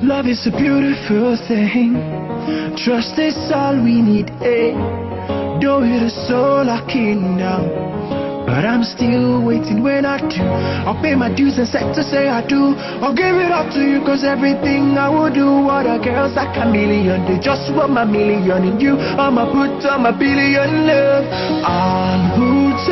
Love is a beautiful thing. Trust is all we need, eh? Though it is so lucky now, but I'm still waiting when I do. I'll pay my dues and set to say I do. I'll give it up to you, cause everything I will do. What a girl's like a million. They just want my million in you. I'ma put on my billion love. I'll put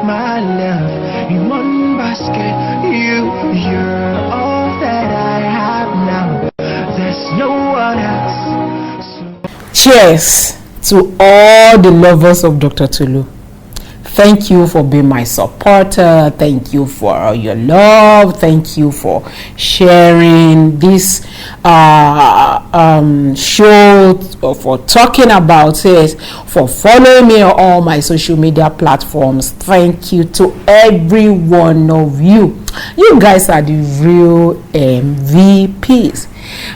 my love in one basket. You're all that I have now. There's no one else. Cheers to all the lovers of Dr. Tolu. Thank you for being my supporter. Thank you for your love. Thank you for sharing this show, for talking about it, for following me on all my social media platforms. Thank you to every one of you. You guys are the real MVPs.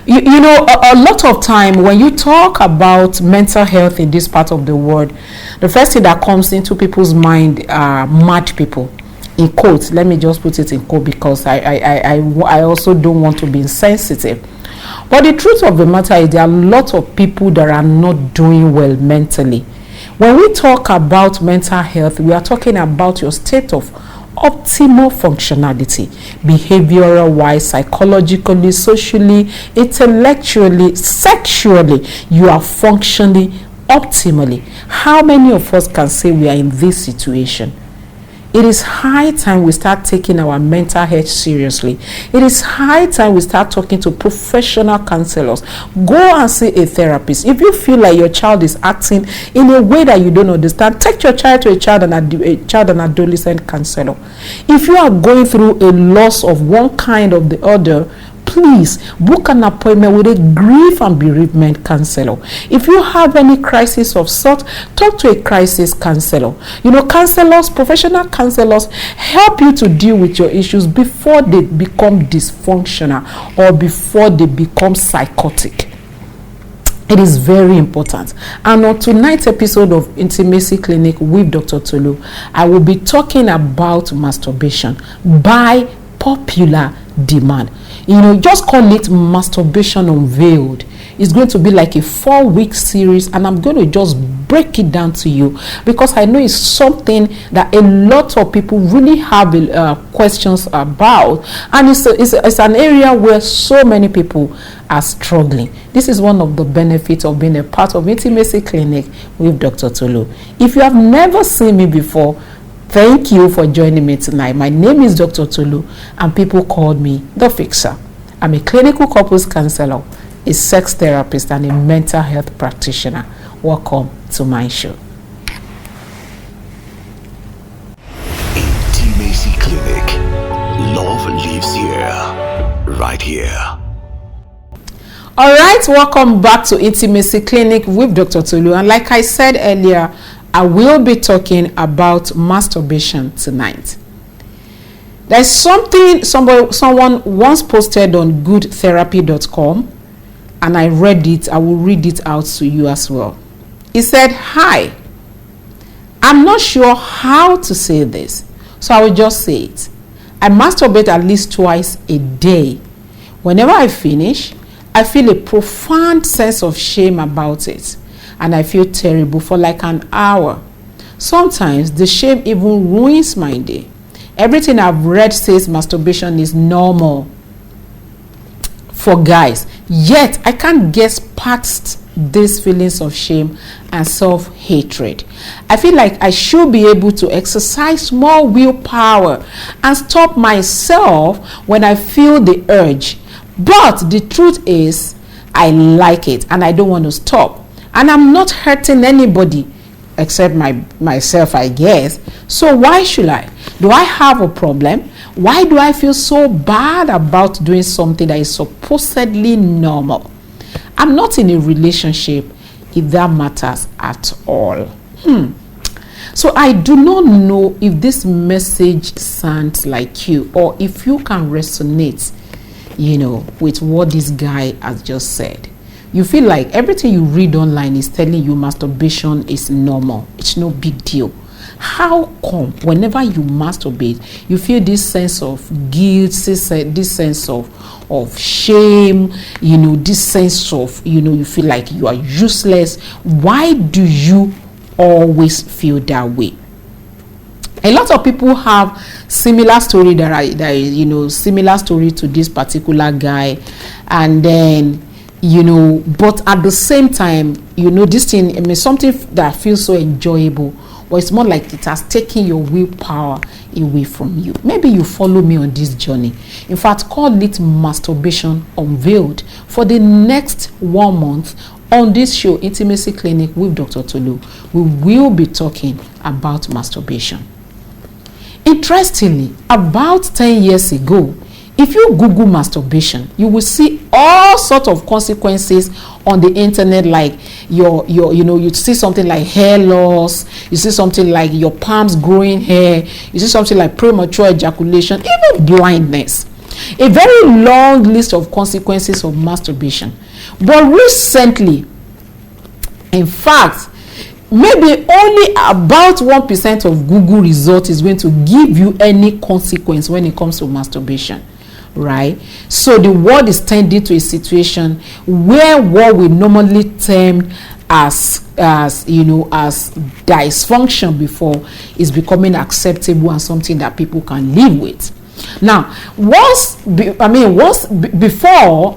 You know, a lot of time when you talk about mental health in this part of the world, the first thing that comes into people's mind are mad people. In quotes, let me just put it in quote because I also don't want to be insensitive. But the truth of the matter is there are a lot of people that are not doing well mentally. When we talk about mental health, we are talking about your state of optimal functionality, behavioral wise, psychologically, socially, intellectually, sexually. You are functioning optimally. How many of us can say we are in this situation? It is high time we start taking our mental health seriously. It is high time we start talking to professional counselors. Go and see a therapist. If you feel like your child is acting in a way that you don't understand, take your child to a child and adolescent counselor. If you are going through a loss of one kind or the other, please book an appointment with a grief and bereavement counselor. If you have any crisis of sort, talk to a crisis counselor. You know, counselors, professional counselors help you to deal with your issues before they become dysfunctional or before they become psychotic. It is very important. And on tonight's episode of Intimacy Clinic with Dr. Tolu, I will be talking about masturbation by popular demand. You know, just call it Masturbation Unveiled. It's going to be like a 4-week series, and I'm going to just break it down to you because I know it's something that a lot of people really have questions about, and it's an area where so many people are struggling. This is one of the benefits of being a part of Intimacy Clinic with Dr. Tolu. If you have never seen me before, thank you for joining me tonight. My name is Dr. Tolu, and people call me The Fixer. I'm a clinical couples counselor, a sex therapist, and a mental health practitioner. Welcome to my show. Intimacy Clinic. Love lives here. Right here. All right, welcome back to Intimacy Clinic with Dr. Tolu. And like I said earlier, I will be talking about masturbation tonight. There's something someone once posted on goodtherapy.com, and I read it. I will read it out to you as well. It said, "Hi, I'm not sure how to say this, so I will just say it. I masturbate at least twice a day. Whenever I finish, I feel a profound sense of shame about it, and I feel terrible for like an hour. Sometimes the shame even ruins my day. Everything I've read says masturbation is normal for guys, yet I can't get past these feelings of shame and self-hatred. I feel like I should be able to exercise more willpower and stop myself when I feel the urge. But the truth is, I like it and I don't want to stop. And I'm not hurting anybody except myself, I guess. So why should I? Do I have a problem? Why do I feel so bad about doing something that is supposedly normal? I'm not in a relationship, if that matters at all." So I do not know if this message sounds like you, or if you can resonate, you know, with what this guy has just said. You feel like everything you read online is telling you masturbation is normal. It's no big deal. How come whenever you masturbate, you feel this sense of guilt, this sense of shame, this sense of, you feel like you are useless? Why do you always feel that way? A lot of people have similar story that similar story to this particular guy, and then but at the same time, this thing, something that feels so enjoyable, but it's more like it has taken your willpower away from you. Maybe you follow me on this journey. In fact, call it Masturbation Unveiled. For the next 1 month on this show, Intimacy Clinic with Dr. Tolu, we will be talking about masturbation. Interestingly, about 10 years ago, if you Google masturbation, you will see all sorts of consequences on the internet, like you see something like hair loss, you see something like your palms growing hair, you see something like premature ejaculation, even blindness. A very long list of consequences of masturbation. But recently, in fact, maybe only about 1% of Google results is going to give you any consequence when it comes to masturbation, right? So the world is tending to a situation where what we normally term as dysfunction before is becoming acceptable and something that people can live with. Now, before,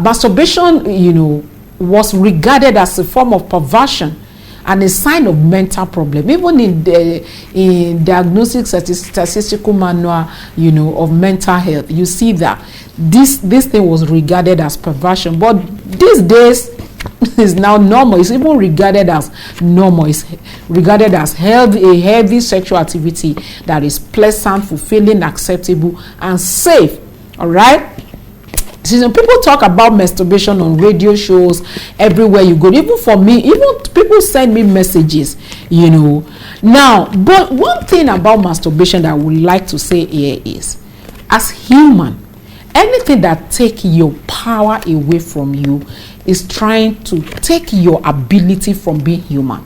masturbation, was regarded as a form of perversion and a sign of mental problem. Even in diagnostic statistical manual, of mental health, you see that this thing was regarded as perversion. But these days, is now normal. It's even regarded as normal. It's regarded as a healthy sexual activity that is pleasant, fulfilling, acceptable, and safe. All right. So people talk about masturbation on radio shows everywhere you go. Even for me, even people send me messages, Now, but one thing about masturbation that I would like to say here is, as human, anything that takes your power away from you is trying to take your ability from being human.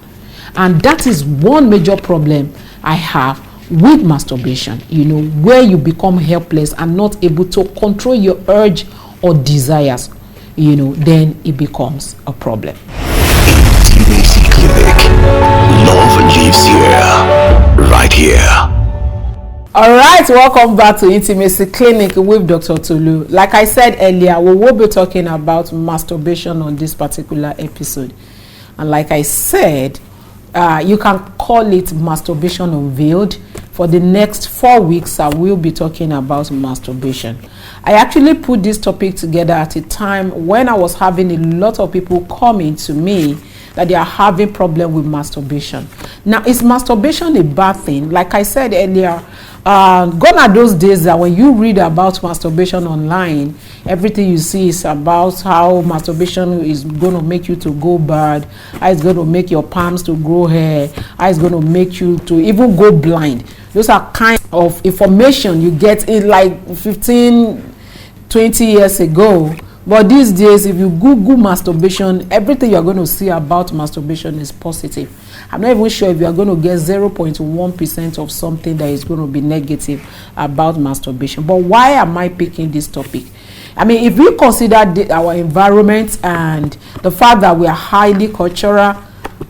And that is one major problem I have with masturbation, where you become helpless and not able to control your urge or desires, then it becomes a problem. Intimacy Clinic. Love lives here. Right here. All right, welcome back to Intimacy Clinic with Dr. Tolu. Like I said earlier, we will be talking about masturbation on this particular episode. And like I said, you can call it Masturbation Unveiled. For the next 4 weeks, I will be talking about masturbation. I actually put this topic together at a time when I was having a lot of people coming to me that they are having problem with masturbation. Now, is masturbation a bad thing? Like I said earlier, gone are those days that when you read about masturbation online, everything you see is about how masturbation is going to make you to go bad, how it's going to make your palms to grow hair, how it's going to make you to even go blind. Those are kind of information you get in like 15-20 years ago. But these days, if you Google masturbation, everything you're going to see about masturbation is positive. I'm not even sure if you're going to get 0.1% of something that is going to be negative about masturbation. But why am I picking this topic? I mean, if we consider our environment and the fact that we are highly cultural,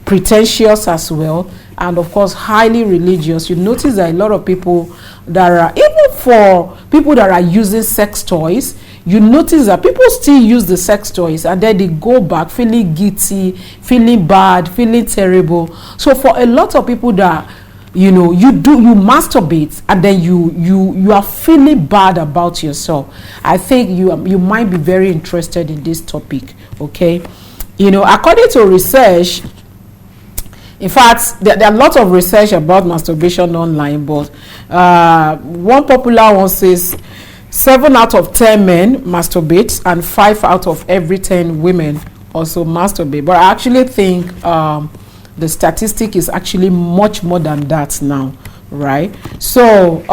pretentious as well, and of course highly religious, you notice that a lot of people that are, even for people that are using sex toys, you notice that people still use the sex toys and then they go back feeling guilty, feeling bad, feeling terrible. So for a lot of people that you masturbate and then you are feeling bad about yourself, I think you might be very interested in this topic. Okay, according to research, in fact, there are a lot of research about masturbation online, but one popular one says 7 out of 10 men masturbate and 5 out of every 10 women also masturbate. But I actually think the statistic is actually much more than that now, right? So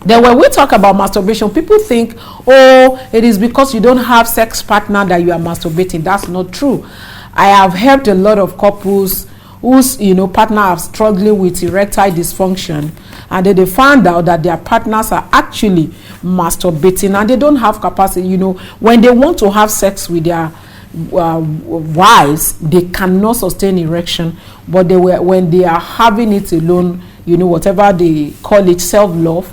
then when we talk about masturbation, people think, oh, it is because you don't have sex partner that you are masturbating. That's not true. I have helped a lot of couples whose partner are struggling with erectile dysfunction, and then they found out that their partners are actually masturbating and they don't have capacity. When they want to have sex with their wives, they cannot sustain erection, but when they are having it alone, whatever they call it, self-love,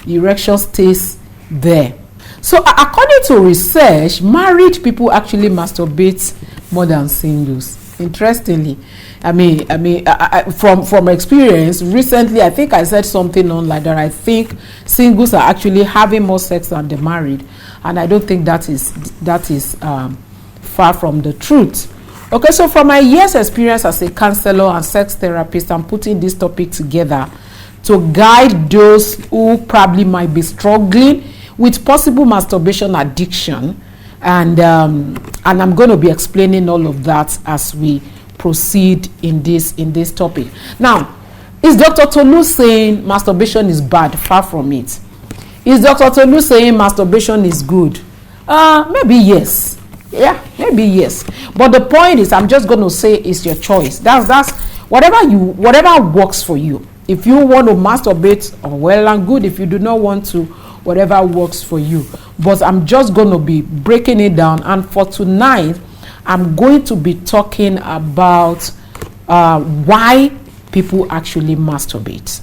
erection stays there. So according to research, married people actually masturbate more than singles. Interestingly, from experience, recently I think I said something online that I think singles are actually having more sex than the married, and I don't think that is far from the truth. Okay, so from my years experience as a counselor and sex therapist, I'm putting this topic together to guide those who probably might be struggling with possible masturbation addiction, and I'm going to be explaining all of that as we proceed in this topic. Now, is Dr. Tolu saying masturbation is bad? Far from it. Is Dr. Tolu saying masturbation is good? Maybe yes. Yeah, maybe yes. But the point is, I'm just going to say it's your choice. That's whatever works for you. If you want to masturbate, well and good. If you do not want to, whatever works for you. But I'm just going to be breaking it down. And for tonight, I'm going to be talking about why people actually masturbate.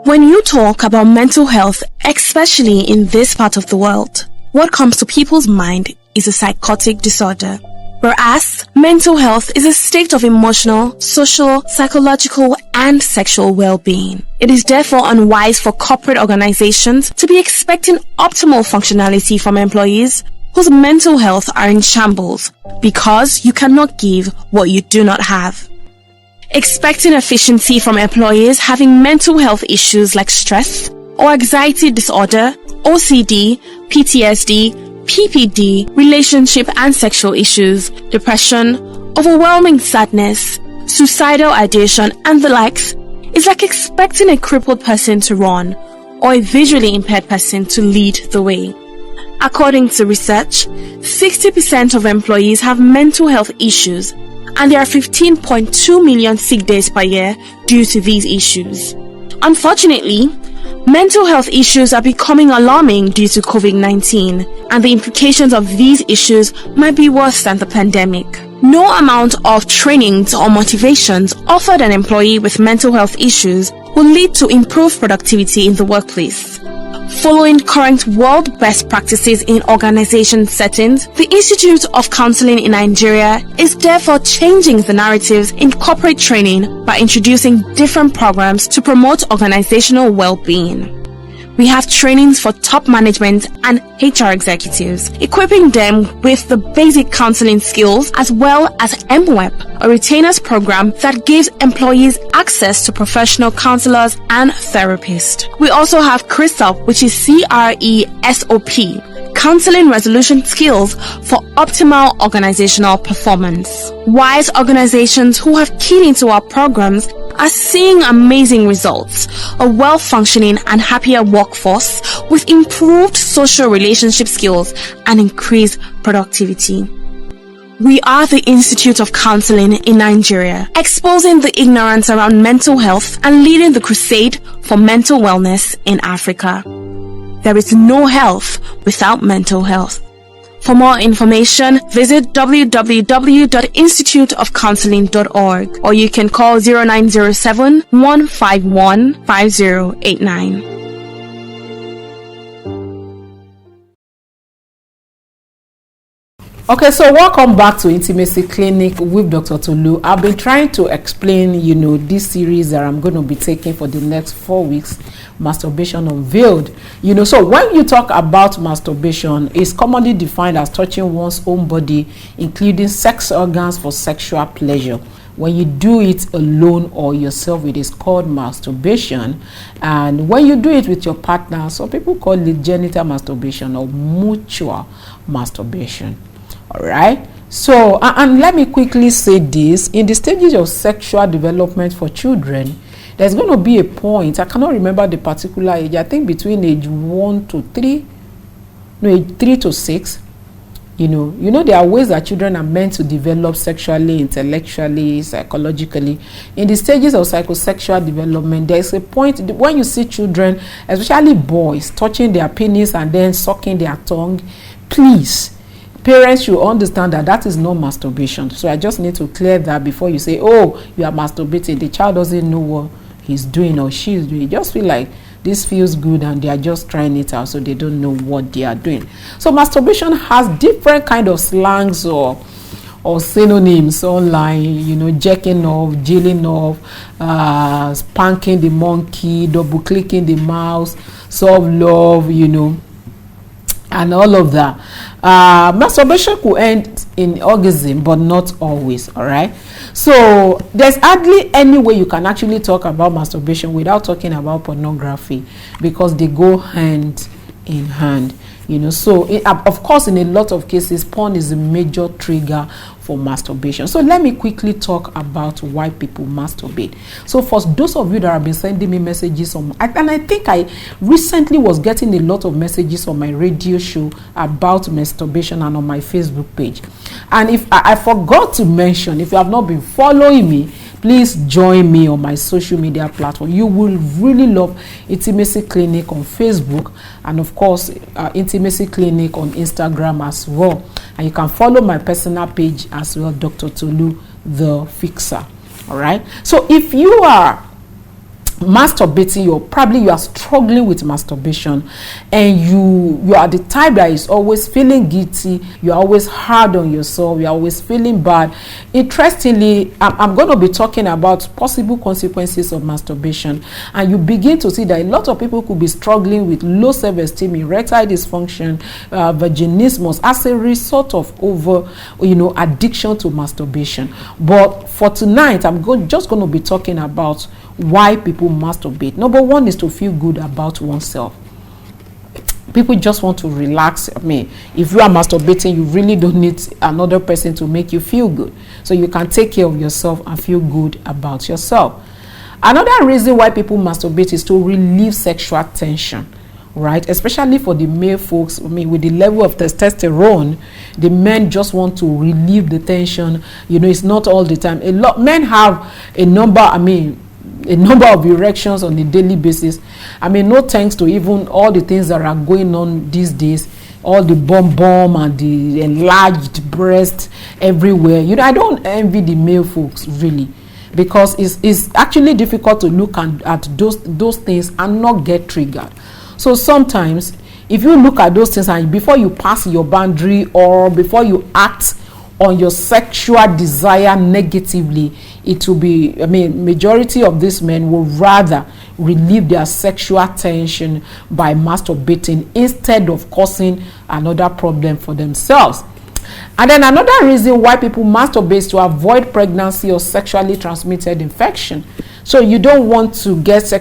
When you talk about mental health, especially in this part of the world, what comes to people's mind is a psychotic disorder. Whereas mental health is a state of emotional, social, psychological, and sexual well-being. It is therefore unwise for corporate organizations to be expecting optimal functionality from employees whose mental health are in shambles, because you cannot give what you do not have. Expecting efficiency from employees having mental health issues like stress or anxiety disorder, OCD, PTSD, PPD, relationship and sexual issues, depression, overwhelming sadness, suicidal ideation, and the likes is like expecting a crippled person to run or a visually impaired person to lead the way. According to research, 60% of employees have mental health issues, and there are 15.2 million sick days per year due to these issues. Unfortunately, mental health issues are becoming alarming due to COVID-19, and the implications of these issues might be worse than the pandemic. No amount of trainings or motivations offered an employee with mental health issues will lead to improved productivity in the workplace. Following current world best practices in organization settings, the Institute of Counseling in Nigeria is therefore changing the narratives in corporate training by introducing different programs to promote organizational well-being. We have trainings for top management and HR executives, equipping them with the basic counseling skills, as well as MWEP, a retainers program that gives employees access to professional counselors and therapists. We also have CRESOP, which is CRESOP, counseling resolution skills for optimal organizational performance. Wise organizations who have keyed into our programs are seeing amazing results, a well-functioning and happier workforce with improved social relationship skills and increased productivity. We are the Institute of Counseling in Nigeria, exposing the ignorance around mental health and leading the crusade for mental wellness in Africa. There is no health without mental health. For more information, visit www.instituteofcounseling.org, or you can call 0907 151 5089. Okay, so welcome back to Intimacy Clinic with Dr. Tolu. I've been trying to explain, this series that I'm going to be taking for the next 4 weeks, Masturbation Unveiled. So when you talk about masturbation, it's commonly defined as touching one's own body, including sex organs for sexual pleasure. When you do it alone or yourself, it is called masturbation. And when you do it with your partner, some people call it genital masturbation or mutual masturbation. All right. So, and let me quickly say this: in the stages of sexual development for children, there's going to be a point, I cannot remember the particular age, I think between age 3 to 6, There are ways that children are meant to develop sexually, intellectually, psychologically. In the stages of psychosexual development, there is a point when you see children, especially boys, touching their penis and then sucking their tongue. Please, parents should understand that that is not masturbation. So I just need to clear that before you say, oh, you are masturbating. The child doesn't know what he's doing or she's doing. Just feel like this feels good and they are just trying it out, so they don't know what they are doing. So masturbation has different kind of slangs or synonyms online, jacking off, jailing off, spanking the monkey, double clicking the mouse, soft love, and all of that. Masturbation could end in orgasm, but not always. All right. So there's hardly any way you can actually talk about masturbation without talking about pornography, because they go hand in hand. So of course, in a lot of cases, porn is a major trigger for masturbation. So let me quickly talk about why people masturbate. So for those of you that have been sending me messages and I think I recently was getting a lot of messages on my radio show about masturbation and on my Facebook page. And if I forgot to mention, if you have not been following me, please join me on my social media platform. You will really love Intimacy Clinic on Facebook, and of course Intimacy Clinic on Instagram as well. And you can follow my personal page as well, Dr. Tolu the Fixer. All right. So if you are masturbating, you are struggling with masturbation, and you are the type that is always feeling guilty, you're always hard on yourself, you're always feeling bad. Interestingly, I'm going to be talking about possible consequences of masturbation, and you begin to see that a lot of people could be struggling with low self-esteem, erectile dysfunction, vaginismus as a result of addiction to masturbation. But for tonight, I'm just going to be talking about why people masturbate. Number one is to feel good about oneself. People just want to relax. If you are masturbating, you really don't need another person to make you feel good. So you can take care of yourself and feel good about yourself. Another reason why people masturbate is to relieve sexual tension, right? Especially for the male folks. With the level of testosterone, the men just want to relieve the tension. It's not all the time. Men have a number of erections on a daily basis. No thanks to even all the things that are going on these days, all the bomb and the enlarged breast everywhere. I don't envy the male folks really, because it's actually difficult to look at those things and not get triggered. So sometimes if you look at those things and before you pass your boundary or before you act on your sexual desire negatively, it will be, majority of these men will rather relieve their sexual tension by masturbating instead of causing another problem for themselves. And then another reason why people masturbate is to avoid pregnancy or sexually transmitted infection. So you don't want to get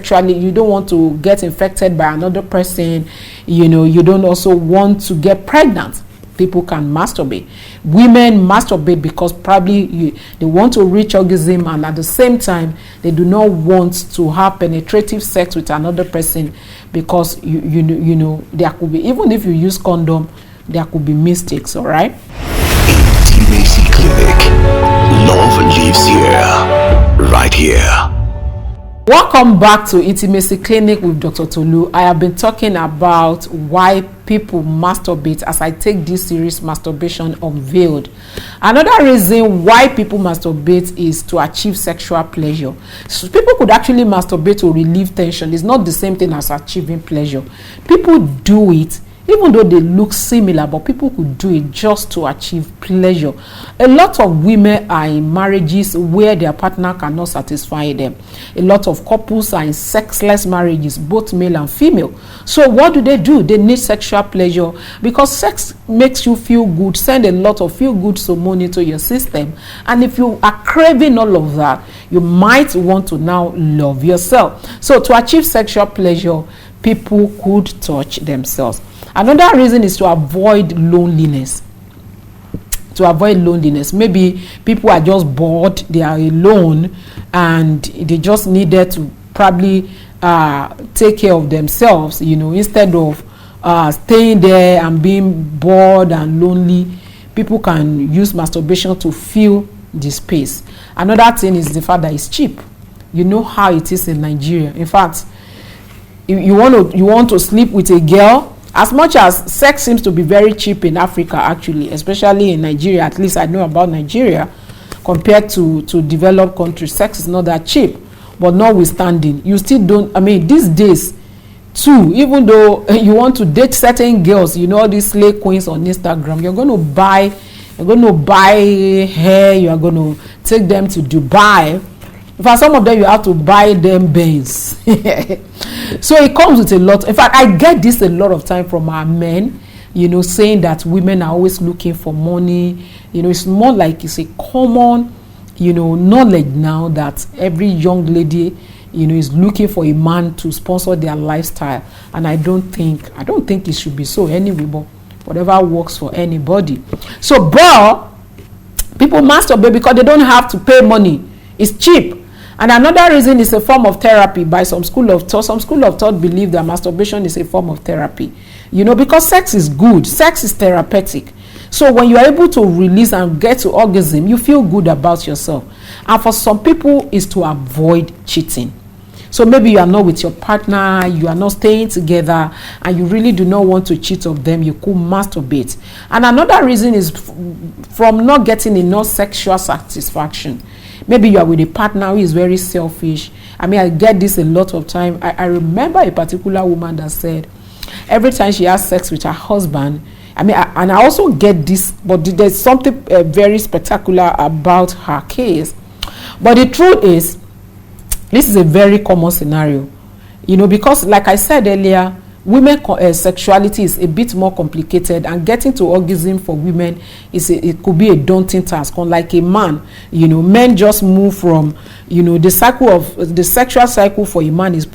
infected by another person. You don't also want to get pregnant. People can masturbate. Women masturbate because probably they want to reach orgasm, and at the same time they do not want to have penetrative sex with another person, because there could be, even if you use condom, there could be mistakes. All right. Intimacy Clinic. Love lives here, right here. Welcome back to Intimacy Clinic with Dr. Tolu. I have been talking about why people masturbate as I take this series, Masturbation Unveiled. Another reason why people masturbate is to achieve sexual pleasure. So people could actually masturbate to relieve tension. It's not the same thing as achieving pleasure. People do it even though they look similar, but people could do it just to achieve pleasure. A lot of women are in marriages where their partner cannot satisfy them. A lot of couples are in sexless marriages, both male and female. So what do? They need sexual pleasure, because sex makes you feel good, send a lot of feel good hormone into your system. And if you are craving all of that, you might want to now love yourself. So to achieve sexual pleasure, people could touch themselves. Another reason is to avoid loneliness. Maybe people are just bored, they are alone, and they just needed to probably take care of themselves, instead of staying there and being bored and lonely. people can use masturbation to fill the space. Another thing is the fact that it's cheap. You know how it is in Nigeria. In fact, you want to sleep with a girl, as much as sex seems to be very cheap in Africa, actually, especially in Nigeria. At least I know about Nigeria. Compared to developed countries, sex is not that cheap. But notwithstanding, you still don't, I mean, these days too, even though you want to date certain girls, you know, all these slay queens on Instagram, you're going to buy hair, you are going to take them to Dubai. For some of them, you have to buy them Benz. So it comes with a lot. In fact, I get this a lot of time from our men, you know, saying that women are always looking for money. You know, it's more like it's a common, you know, knowledge now that every young lady, you know, is looking for a man to sponsor their lifestyle. And I don't think it should be so anyway, but whatever works for anybody. So, but people masturbate because they don't have to pay money. It's cheap. And another reason is a form of therapy by some school of thought. Some school of thought believe that masturbation is a form of therapy. You know, because sex is good. Sex is therapeutic. So when you are able to release and get to orgasm, you feel good about yourself. And for some people, is to avoid cheating. So maybe you are not with your partner, you are not staying together, and you really do not want to cheat on them, you could masturbate. And another reason is from not getting enough sexual satisfaction. Maybe you are with a partner who is very selfish. I mean, I get this a lot of time. I remember a particular woman that said every time she has sex with her husband, I mean, and I also get this, but there's something very spectacular about her case. But the truth is, this is a very common scenario, you know, because like I said earlier, women sexuality is a bit more complicated, and getting to orgasm for women it could be a daunting task. Unlike a man, you know, men just move from, you know, the sexual cycle for a man is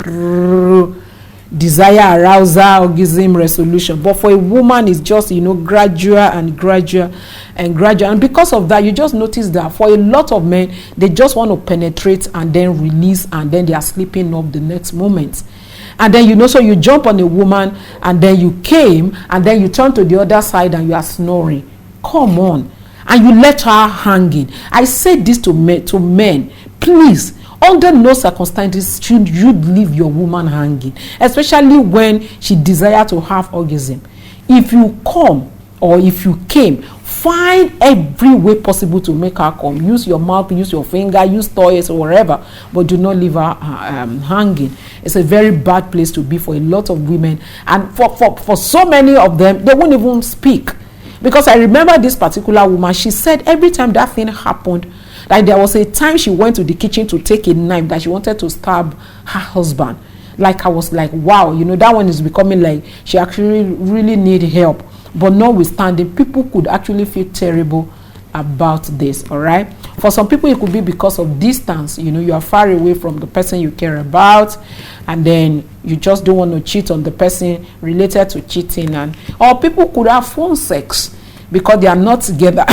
desire, arousal, orgasm, resolution. But for a woman, it's just, you know, gradual. And because of that, you just notice that for a lot of men, they just want to penetrate and then release, and then they are sleeping up the next moment. And then, you know, so you jump on a woman, and then you came, and then you turn to the other side and you are snoring. Come on. And you let her hanging. I say this to men, please, under no circumstances should you leave your woman hanging, especially when she desires to have orgasm. If you come or if you came, find every way possible to make her come. Use your mouth, use your finger, use toys or whatever, but do not leave her hanging. It's a very bad place to be for a lot of women, and for so many of them, they won't even speak. Because I remember this particular woman, she said every time that thing happened, like there was a time she went to the kitchen to take a knife that she wanted to stab her husband. Like I was like, wow, you know, that one is becoming like she actually really need help. But notwithstanding, people could actually feel terrible about this. All right, for some people it could be because of distance. You know, you are far away from the person you care about, and then you just don't want to cheat on the person related to cheating. Or people could have phone sex because they are not together.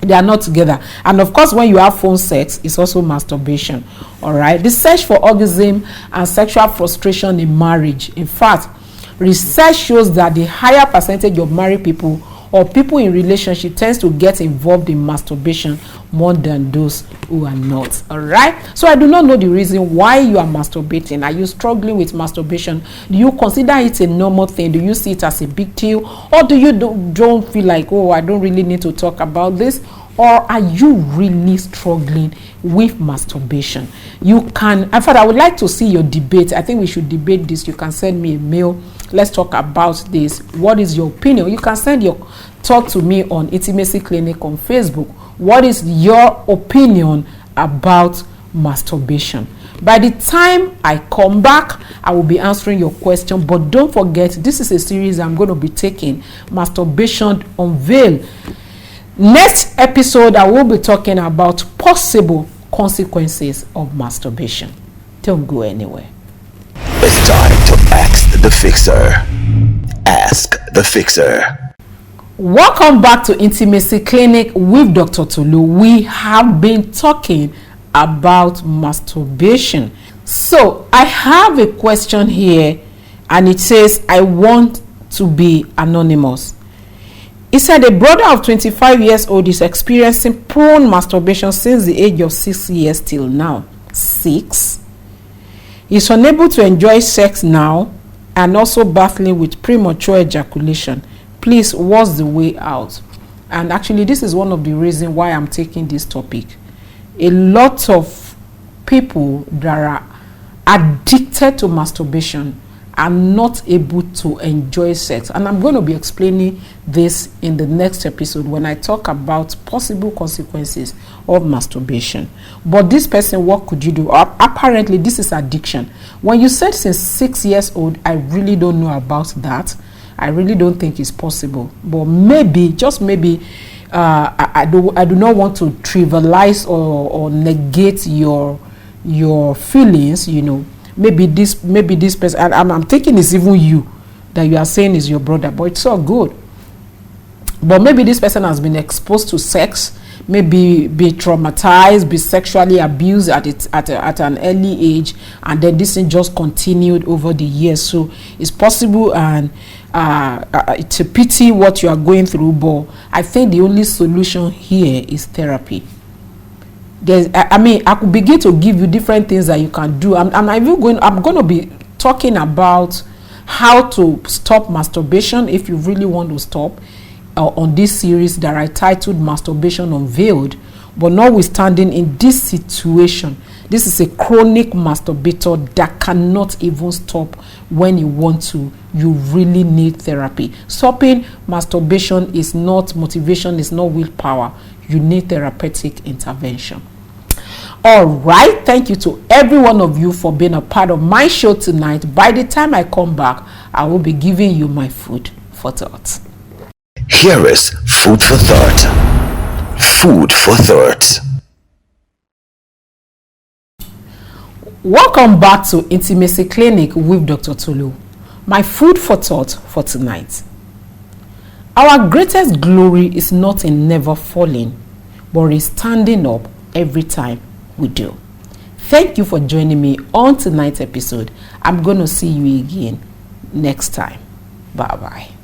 They are not together. And of course, when you have phone sex, it's also masturbation. All right, the search for orgasm and sexual frustration in marriage. In fact, research shows that the higher percentage of married people or people in relationship tends to get involved in masturbation more than those who are not. All right, so I do not know the reason why you are masturbating. Are you struggling with masturbation? Do you consider it a normal thing? Do you see it as a big deal, or do you don't feel like, oh, I don't really need to talk about this? Or are you really struggling with masturbation? You can, in fact, I would like to see your debate. I think we should debate this. You can send me a mail. Let's talk about this. What is your opinion? You can send your talk to me on Intimacy Clinic on Facebook. What is your opinion about masturbation? By the time I come back, I will be answering your question. But don't forget, this is a series I'm going to be taking, Masturbation Unveiled. Next episode, I will be talking about possible consequences of masturbation. Don't go anywhere. It's time to ask the fixer. Ask the fixer. Welcome back to Intimacy Clinic with Dr. Tolu. We have been talking about masturbation. So I have a question here, and it says, I want to be anonymous. He said a brother of 25 years old is experiencing prone masturbation since the age of 6 years till now. 6? He's unable to enjoy sex now and also battling with premature ejaculation. Please, what's the way out? And actually, this is one of the reasons why I'm taking this topic. A lot of people that are addicted to masturbation are not able to enjoy sex, and I'm going to be explaining this in the next episode when I talk about possible consequences of masturbation. But this person, what could you do? Apparently this is addiction. When you said since 6 years old, I really don't know about that. I really don't think it's possible, but maybe, just maybe, I do not want to trivialize or negate your feelings, you know. Maybe this person, and I'm thinking it's even you that you are saying is your brother, but it's all good. But maybe this person has been exposed to sex, maybe be traumatized, be sexually abused at an early age, and then this thing just continued over the years. So it's possible, and it's a pity what you are going through, but I think the only solution here is therapy. I could begin to give you different things that you can do. I'm going to be talking about how to stop masturbation if you really want to stop on this series that I titled Masturbation Unveiled. But notwithstanding, in this situation, this is a chronic masturbator that cannot even stop when you want to. You really need therapy. Stopping masturbation is not motivation, is not willpower. You need therapeutic intervention. All right, thank you to every one of you for being a part of my show tonight. By the time I come back, I will be giving you my food for thought. Here is food for thought. Food for thought. Welcome back to Intimacy Clinic with Dr. Tolu. My food for thought for tonight. Our greatest glory is not in never falling, but in standing up every time we do. Thank you for joining me on tonight's episode. I'm going to see you again next time. Bye bye.